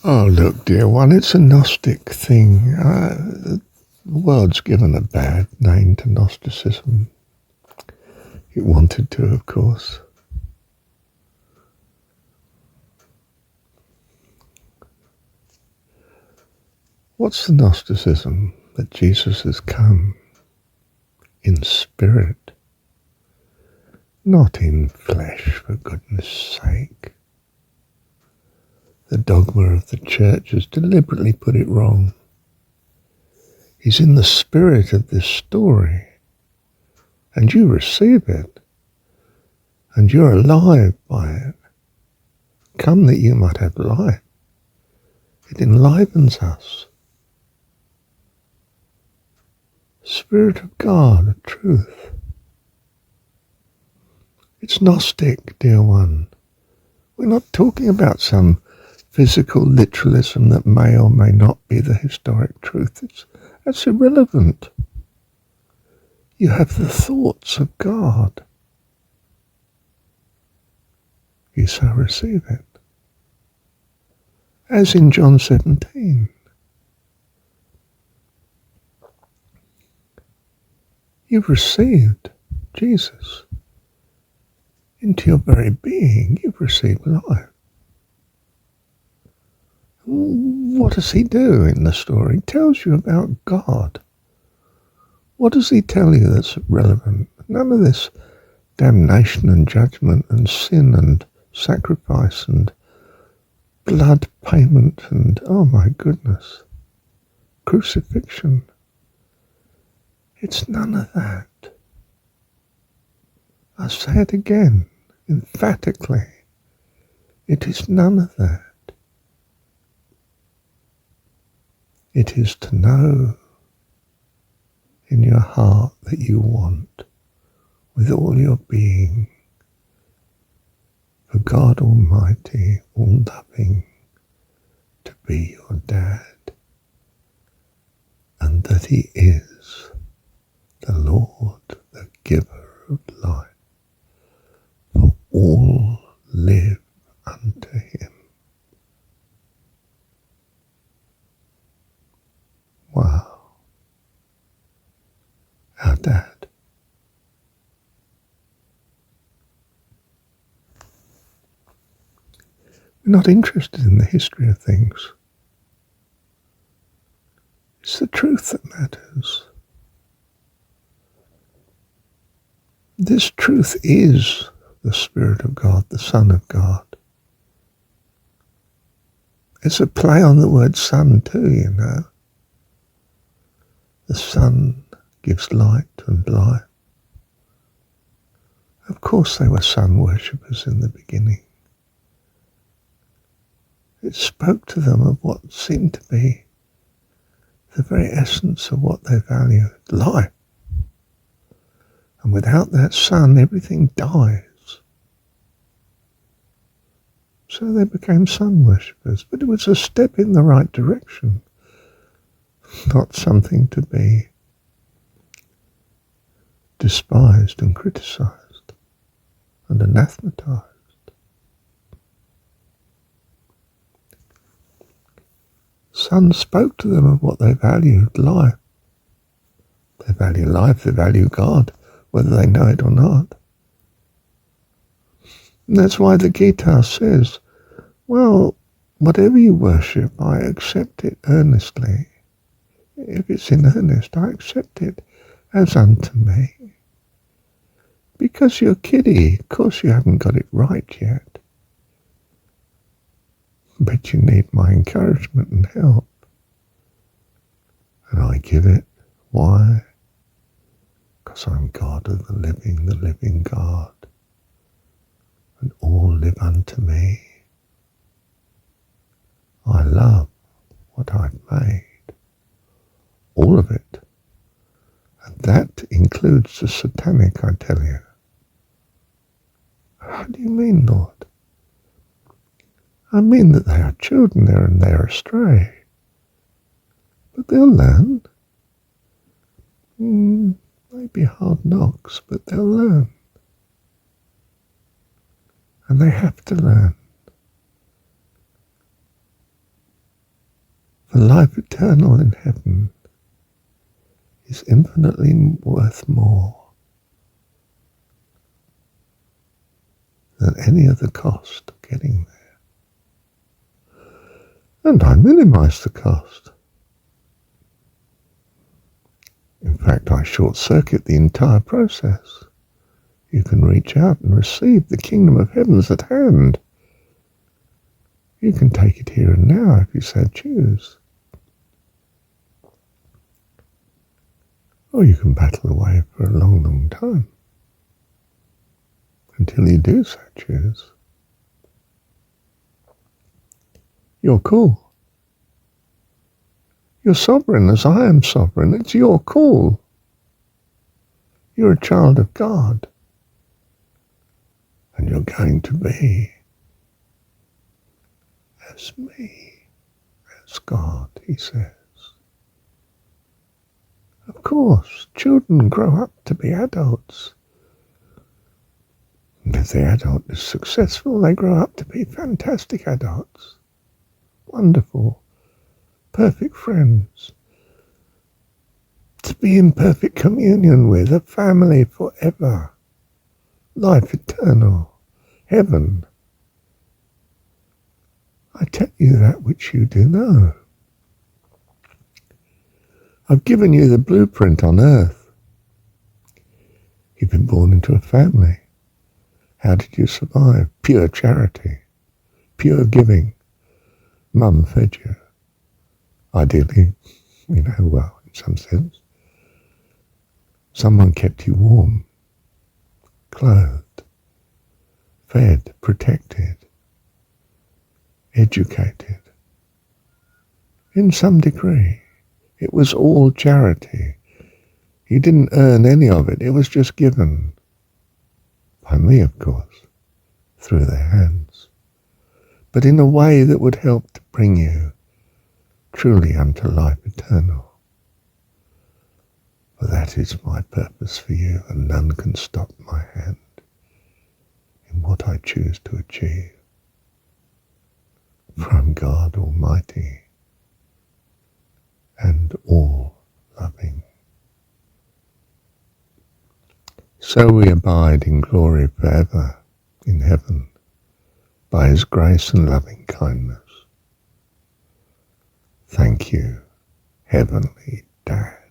Oh, look, dear one, it's a Gnostic thing. The world's given a bad name to Gnosticism. It wanted to, of course. What's the Gnosticism? That Jesus has come in spirit, not in flesh, for goodness sake. The dogma of the church has deliberately put it wrong. He's in the spirit of this story, and you receive it, and you're alive by it. Come that you might have life. It enlivens us. Spirit of God, truth. It's Gnostic, dear one. We're not talking about some physical literalism that may or may not be the historic truth. That's irrelevant. You have the thoughts of God. You so receive it. As in John 17. You've received Jesus into your very being. You've received life. What does he do in the story? He tells you about God. What does he tell you that's relevant? None of this damnation and judgment and sin and sacrifice and blood payment and, oh my goodness, crucifixion. It's none of that. I say it again, emphatically. It is none of that. It is to know in your heart that you want, with all your being, for God Almighty, all-loving, to be your dad, and that he is the Lord, the giver of life, for all live unto him. Wow. Our dad. We're not interested in the history of things. It's the truth that matters. This truth is the Spirit of God, the Son of God. It's a play on the word son too, you know. The sun gives light and life. Of course they were sun worshippers in the beginning. It spoke to them of what seemed to be the very essence of what they valued, life. And without that sun, everything dies. So they became sun worshippers. But it was a step in the right direction, not something to be despised and criticized and anathematized. Sun spoke to them of what they valued, life. They value life, they value God, whether they know it or not. And that's why the Gita says, well, whatever you worship, I accept it earnestly. If it's in earnest, I accept it as unto me. Because you're kiddie, of course you haven't got it right yet. But you need my encouragement and help. And I give it. Why? Because I'm God of the living God. And all live unto me. I love what I've made. All of it. And that includes the satanic, I tell you. How do you mean, Lord? I mean that they are children there and they are astray. But they'll learn. Maybe hard knocks, but they'll learn. And they have to learn. The life eternal in heaven is infinitely worth more than any other cost of getting there. And I minimize the cost. In fact, I short-circuit the entire process. You can reach out and receive the kingdom of heavens at hand. You can take it here and now if you so choose. Or you can battle away for a long, long time until you do so choose. You're cool. You're sovereign as I am sovereign. It's your call. You're a child of God. And you're going to be as me, as God, he says. Of course, children grow up to be adults. And if the adult is successful, they grow up to be fantastic adults. Wonderful, perfect friends. To be in perfect communion with, a family forever. Life eternal, heaven. I tell you that which you do know. I've given you the blueprint on earth. You've been born into a family. How did you survive? Pure charity, pure giving. Mum fed you. Ideally, well, in some sense. Someone kept you warm, clothed, fed, protected, educated. In some degree. It was all charity. You didn't earn any of it. It was just given. By me, of course, through their hands. But in a way that would help to bring you truly unto life eternal. For that is my purpose for you, and none can stop my hand in what I choose to achieve. For I'm God Almighty and all loving. So we abide in glory forever in heaven by his grace and loving kindness. Thank you, Heavenly Dad.